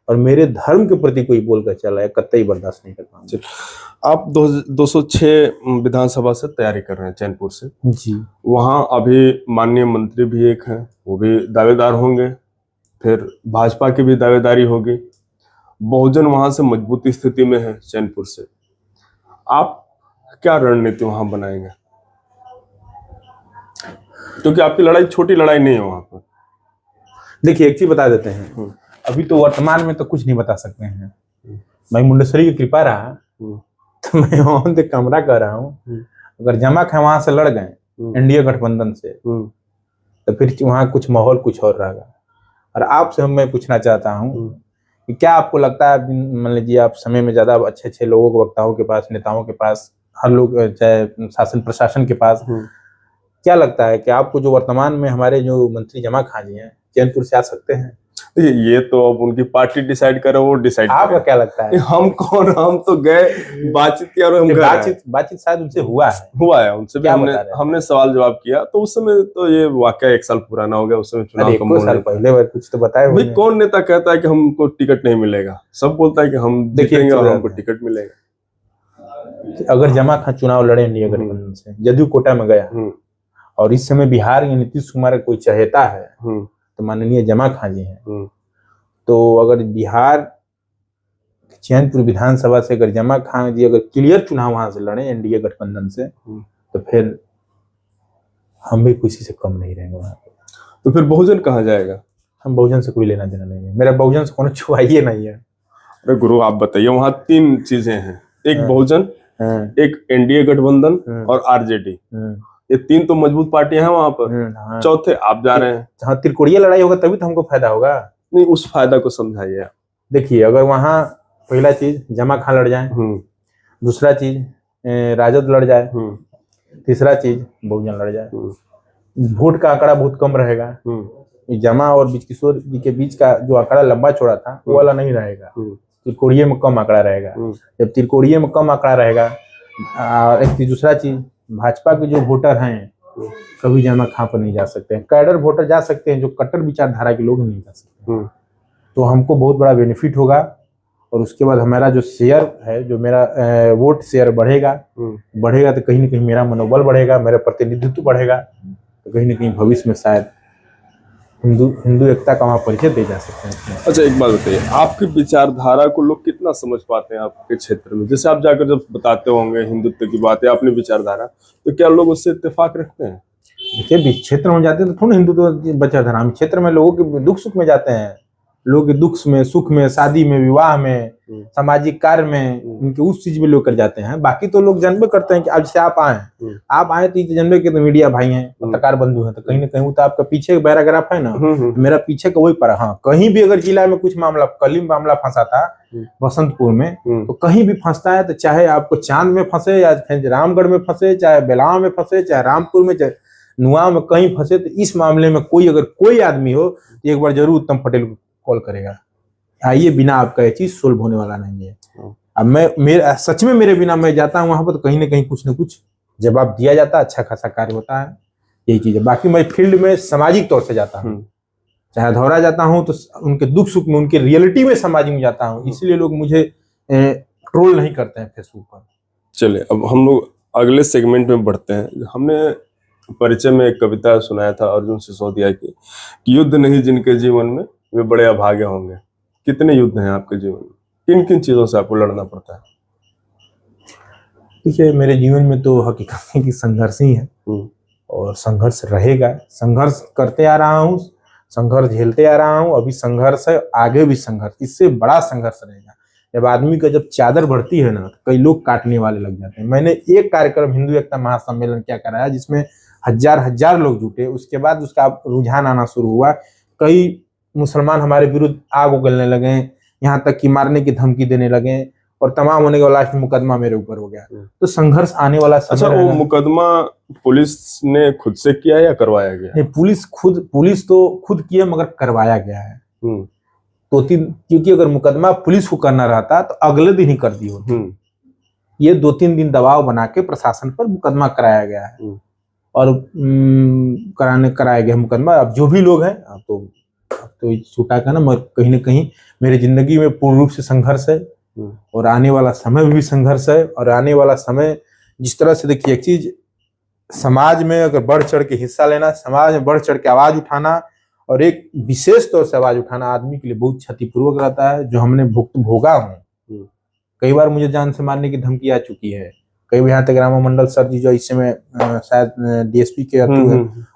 और मेरे धर्म के प्रति कोई बोलकर चला है, कतई बर्दाश्त नहीं कर पाऊंगा। आप 206 विधानसभा से तैयारी कर रहे हैं, चैनपुर से जी। वहां अभी माननीय मंत्री भी एक हैं, वो भी दावेदार होंगे, फिर भाजपा की भी दावेदारी होगी, बहुजन वहां से मजबूत स्थिति में है चैनपुर से। आप क्या रणनीति वहां बनाएंगे? क्योंकि आपकी लड़ाई छोटी लड़ाई नहीं है वहां पर। देखिए, एक चीज बता देते हैं, अभी तो वर्तमान में तो कुछ नहीं बता सकते हैं। भाई मुंडेश्वरी की कृपा रहा तो मैं वहां से कमरा कर रहा हूँ। अगर जमा खा वहां से लड़ गए एनडीए गठबंधन से, तो फिर वहां कुछ माहौल कुछ और रहेगा। और आपसे मैं पूछना चाहता हूँ कि क्या आपको लगता है, मान लीजिए आप समय में ज्यादा अच्छे लोगों को, वक्ताओं के पास, नेताओं के पास, हर लोग, चाहे शासन प्रशासन के पास, क्या लगता है कि आपको जो वर्तमान में हमारे जो मंत्री जमा खां जी हैं, चैनपुर से आ सकते हैं? ये तो अब उनकी पार्टी डिसाइड करे, वो डिसाइड करे। आपका क्या लगता है? हम कौन, हम तो गए बातचीत किया और हम बातचीत शायद उनसे हुआ है उनसे भी हमने सवाल जवाब किया। तो उस समय तो ये वाकया 1 साल पुराना हो गया, उस समय चुनाव का मोड़ साल पहले कुछ तो बताए भाई। कौन नेता कहता है कि हमको टिकट नहीं मिलेगा? सब बोलता है कि हम जीतेंगे और हमको टिकट मिलेगा। अगर जमा खां चुनाव लड़े इंडिया गठबंधन से, जदयू कोटा में गया, और इस समय बिहार में नीतीश कुमार का कोई चहेता है तो माननीय जमा खां जी हैं। तो अगर बिहार चैनपुर विधानसभा से अगर जमा खां जी अगर क्लियर चुनाव वहां से लड़े एनडीए गठबंधन से, तो फिर हम भी किसी से कम नहीं रहेंगे वहां पे। तो फिर बहुजन कहाँ जाएगा? हम बहुजन से कोई लेना देना नहीं है, मेरा बहुजन से कोनो छुआइए नहीं है। अरे गुरु आप बताइए, वहां 3 चीजें हैं, एक बहुजन, एक एनडीए गठबंधन और आरजेडी। ये 3 तो मजबूत पार्टियां हैं वहां पर। चौथे आप जा रहे हैं। जहाँ त्रिकोणीय लड़ाई होगा तभी तो हमको फायदा होगा। नहीं, उस फायदा को समझाइए आप। देखिए, अगर वहां पहला चीज जमा खां लड़ जाए, दूसरा चीज राजद लड़ जाए, तीसरा चीज बहुजन लड़ जाए, वोट का आंकड़ा बहुत कम रहेगा। जमा और किशोर जी के बीच का जो आंकड़ा लंबा चौड़ा था वो वाला नहीं रहेगा, त्रिकोणीय में कम आंकड़ा रहेगा। जब त्रिकोणीय में कम आंकड़ा रहेगा, एक दूसरा चीज, भाजपा के जो वोटर हैं कभी जमा खां पर नहीं जा सकते हैं, कैडर वोटर जा सकते हैं, जो कट्टर विचारधारा के लोग नहीं जा सकते। तो हमको बहुत बड़ा बेनिफिट होगा। और उसके बाद हमारा जो शेयर है, जो मेरा वोट शेयर बढ़ेगा तो कहीं ना कहीं मेरा मनोबल बढ़ेगा, मेरा प्रतिनिधित्व बढ़ेगा, तो कहीं ना कहीं भविष्य में शायद हिंदू एकता का वहाँ परिचय दे जा सकते हैं। अच्छा, एक बात बताइए, आपकी विचारधारा को लोग कितना समझ पाते हैं आपके क्षेत्र में? जैसे आप जाकर जब बताते होंगे हिंदुत्व की बातें, अपनी विचारधारा, तो क्या लोग उससे इत्तेफाक रखते हैं? देखिए, क्षेत्र में जाते हैं तो थोड़ा हिंदुत्व विचारधारा, हम क्षेत्र में लोगों के दुख सुख में जाते हैं, लोग के दुख में, सुख में, शादी में, विवाह में, सामाजिक कार्य में, उनके उस चीज में लोग कर जाते हैं। बाकी तो लोग जानबे करते हैं कि अब जैसे आप आए तो जानबे के तो मीडिया भाई हैं, पत्रकार बंधु हैं, तो कहीं ना कहीं वो तो आपका पीछे पैराग्राफ है ना, मेरा पीछे का वही पड़ा। हाँ, कहीं भी अगर जिला में कुछ मामला, कल ही मामला फंसा था बसंतपुर में, तो कहीं भी फंसता है तो चाहे आपको चांद में फंसे या रामगढ़ में फंसे, चाहे बेलाव में फंसे, चाहे रामपुर में, चाहे नुआ में कहीं फंसे, तो इस मामले में अगर कोई आदमी हो तो एक बार जरूर उत्तम पटेल को कॉल करेगा। आइए, बिना आपका ये चीज सोल्व होने वाला नहीं है। अब मेरा सच में मेरे बिना मैं जाता हूँ वहां पर, तो कहीं ना कुछ जवाब दिया जाता है, अच्छा खासा कार्य होता है, यही चीज है। बाकी मैं फील्ड में सामाजिक तौर से जाता हूँ, चाहे धौरा जाता हूँ तो उनके दुख सुख में, उनके रियलिटी में समाज में जाता हूँ, इसलिए लोग मुझे ट्रोल नहीं करते हैं फेसबुक पर। चलिए अब हम लोग अगले सेगमेंट में बढ़ते हैं। हमने परिचय में एक कविता सुनाया था अर्जुन सिसोदिया की कि युद्ध नहीं जिनके जीवन में वे बड़े अभागे होंगे। कितने युद्ध हैं आपके जीवन में, किन किन चीजों से आपको लड़ना पड़ता है? देखिए मेरे जीवन में तो हकीकत है कि संघर्ष ही है और संघर्ष रहेगा। संघर्ष करते आ रहा हूँ, संघर्ष झेलते आ रहा हूँ, अभी संघर्ष है, आगे भी संघर्ष, इससे बड़ा संघर्ष रहेगा। जब आदमी का जब चादर बढ़ती है ना तो कई लोग काटने वाले लग जाते हैं। मैंने एक कार्यक्रम हिंदू एकता महासम्मेलन क्या कराया जिसमें हजार लोग जुटे, उसके बाद उसका रुझान आना शुरू हुआ। कई मुसलमान हमारे विरुद्ध आग उगलने लगे, यहाँ तक कि मारने की धमकी देने लगे और तमाम होने के लास्ट में मुकदमा मेरे ऊपर हो गया। तो संघर्ष आने वाला समय। अच्छा, वो मुकदमा पुलिस ने खुद से किया या करवाया गया? नहीं, पुलिस तो खुद किया मगर करवाया गया है। तो क्योंकि अगर मुकदमा पुलिस को करना रहता तो अगले दिन ही कर दी होती। ये 2-3 दिन दबाव बना के प्रशासन पर मुकदमा कराया गया है और कराया गया मुकदमा। अब जो भी लोग हैं अब तो छूटा का ना, मगर कहीं ना कहीं मेरी जिंदगी में पूर्ण रूप से संघर्ष है और आने वाला समय भी संघर्ष है। और आने वाला समय जिस तरह से, देखिए एक चीज, समाज में अगर बढ़ चढ़ के हिस्सा लेना, समाज में बढ़ चढ़ के आवाज उठाना और एक विशेष तौर से आवाज उठाना आदमी के लिए बहुत क्षतिपूर्वक रहता है। जो हमने भोगा हूँ, कई बार मुझे जान से मारने की धमकी आ चुकी है। कई बार यहाँ तक रामा मंडल सर जी जो इस समय शायद डीएसपी के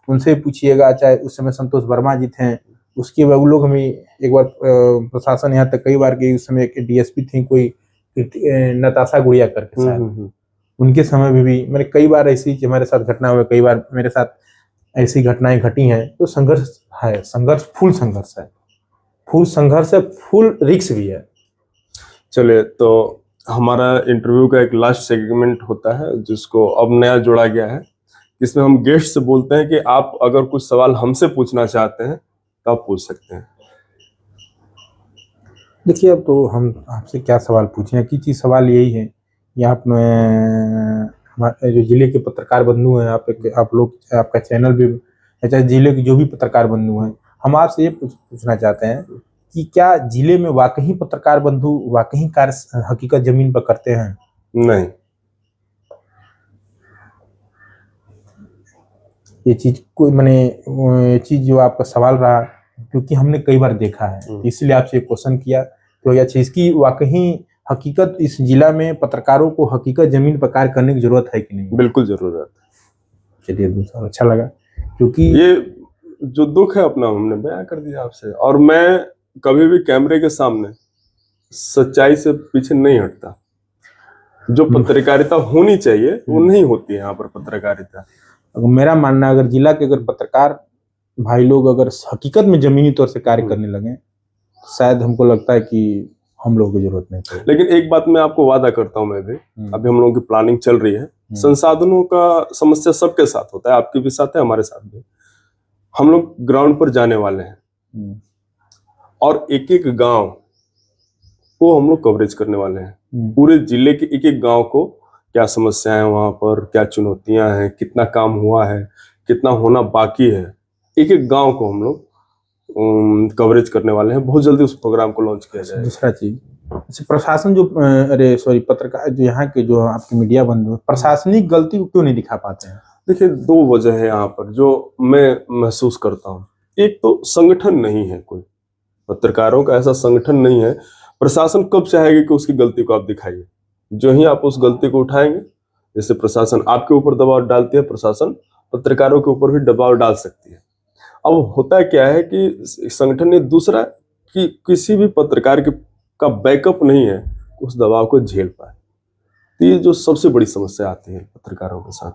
उनसे पूछिएगा, चाहे उस समय संतोष वर्मा जी थे, उसके बाद लोग हमें एक बार प्रशासन यहाँ तक कई बार गई। उस समय एक डीएसपी थी कोई नताशा गुड़िया करके शायद, उनके समय में भी मैंने कई बार ऐसी हमारे साथ घटना हुई, कई बार मेरे साथ ऐसी घटनाएं घटी हैं। तो संघर्ष है, संघर्ष फुल संघर्ष है, फुल संघर्ष है, फुल रिस्क भी है। चलिए, तो हमारा इंटरव्यू का एक लास्ट सेगमेंट होता है जिसको अब नया जोड़ा गया है। इसमें हम गेस्ट से बोलते हैं कि आप अगर कुछ सवाल हमसे पूछना चाहते हैं तो आप पूछ सकते हैं। देखिए अब तो हम आपसे क्या सवाल पूछें, की चीज सवाल यही है कि आप हमारे जो जिले के पत्रकार बंधु हैं, आप लोग, आपका चैनल भी, चाहे जिले के जो भी पत्रकार बंधु हैं, हम आपसे ये पूछना चाहते हैं कि क्या जिले में वाकई पत्रकार बंधु वाकई कार्य हकीकत जमीन पर करते हैं? नहीं, ये चीज कोई ये चीज जो आपका सवाल रहा, क्योंकि हमने कई बार देखा है, इसलिए आपसे क्वेश्चन किया। तो यह चीज की वाकई हकीकत इस जिला में पत्रकारों को हकीकत जमीन पर कार्य करने की जरूरत है कि नहीं? बिल्कुल जरूरत है। चलिए, दूसरा अच्छा लगा, क्योंकि ये जो दुख है अपना हमने बयां कर दिया आपसे। और मैं कभी भी कैमरे के सामने सच्चाई से पीछे नहीं हटता। जो पत्रकारिता होनी चाहिए वो नहीं होती है यहाँ पर पत्रकारिता। मेरा मानना, अगर जिला के अगर पत्रकार भाई लोग अगर हकीकत में जमीनी तौर से कार्य करने लगे, शायद हमको लगता है कि हम लोगों की जरूरत नहीं है। लेकिन एक बात मैं आपको वादा करता हूं, मैं भी, अभी हम लोगों की प्लानिंग चल रही है। संसाधनों का समस्या सबके साथ होता है, आपके भी साथ है, हमारे साथ भी। हम लोग ग्राउंड पर जाने वाले हैं और एक एक गांव को हम लोग कवरेज करने वाले हैं। पूरे जिले के एक एक गांव को क्या समस्याएं वहां पर, क्या चुनौतियां हैं, कितना काम हुआ है, कितना होना बाकी है, एक एक गांव को हम लोग कवरेज करने वाले हैं। बहुत जल्दी उस प्रोग्राम को लॉन्च किया जाएगा। दूसरा चीज, प्रशासन जो पत्रकार जो यहाँ के जो आपके मीडिया बंधु, प्रशासनिक गलती को क्यों नहीं दिखा पाते हैं? देखिए, 2 वजह है यहाँ पर जो मैं महसूस करता हूँ। एक तो संगठन नहीं है, कोई पत्रकारों का ऐसा संगठन नहीं है। प्रशासन कब चाहेगी कि उसकी गलती को आप दिखाइए, जो ही आप उस गलती को उठाएंगे, जैसे प्रशासन आपके ऊपर दबाव डालती है, प्रशासन पत्रकारों के ऊपर भी दबाव डाल सकती है। अब होता क्या है कि संगठन ने दूसरा कि किसी भी पत्रकार का बैकअप नहीं है उस दबाव को झेल पाए। तो ये जो सबसे बड़ी समस्या आती है पत्रकारों के साथ,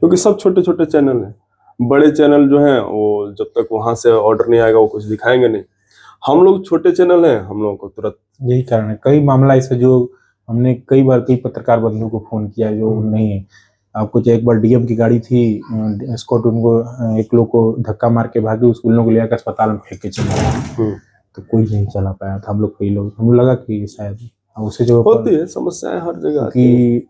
क्योंकि सब छोटे छोटे चैनल हैं। बड़े चैनल जो हैं वो जब तक वहां से ऑर्डर नहीं आएगा वो कुछ दिखाएंगे नहीं। हम लोग छोटे चैनल हैं, हम लोगों को तुरंत, यही कारण है कई मामला ऐसे जो हमने कई बार कई पत्रकार बंधुओं को फोन किया जो नहीं, आपको एक बार डीएम की गाड़ी थी, स्कॉट उनको एक लोग को धक्का मार के भागे, उस लोगों को लेकर अस्पताल में फेंक के चले गए, तो कोई नहीं चला पाया था। हम लोग कई लोग, हमें लगा कि शायद उसे जो होती है समस्याएं हर जगह कि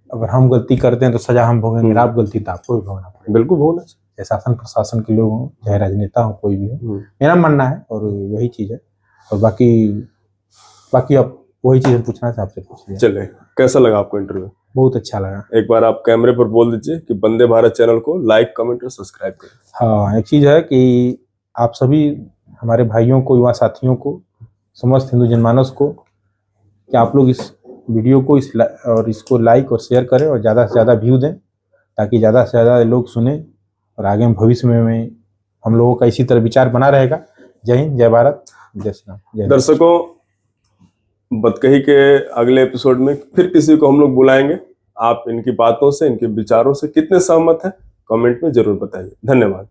अगर हम गलती करते हैं तो सजा हम भोगेंगे, आप गलती तो आपको भी भोगना पड़ेगा। बिल्कुल भोगना चाहिए। चाहे शासन प्रशासन के लोग हों, चाहे राजनेता हो, कोई भी हो, मेरा मानना है। और वही चीज़ है। और बाकी आप वही चीज़ पूछना था, आपसे पूछ लिया। चले, कैसा लगा आपको इंटरव्यू? बहुत अच्छा लगा। एक बार आप कैमरे पर बोल दीजिए कि वंदे भारत चैनल को लाइक, कमेंट और सब्सक्राइब करें। हाँ, एक चीज़ है कि आप सभी हमारे भाइयों को, युवा साथियों को, समस्त हिंदू जनमानस को, कि आप लोग इस वीडियो को इसको लाइक और शेयर करें और ज़्यादा से ज़्यादा व्यू दें, ताकि ज़्यादा से ज़्यादा लोग सुने और आगे भविष्य में हम लोगों का इसी तरह विचार बना रहेगा। जय हिंद, जय भारत, जय श्री राम, जय हिंद। दर्शकों, बतकही के अगले एपिसोड में फिर किसी को हम लोग बुलाएंगे। आप इनकी बातों से, इनके विचारों से कितने सहमत हैं, कमेंट में जरूर बताइए। धन्यवाद।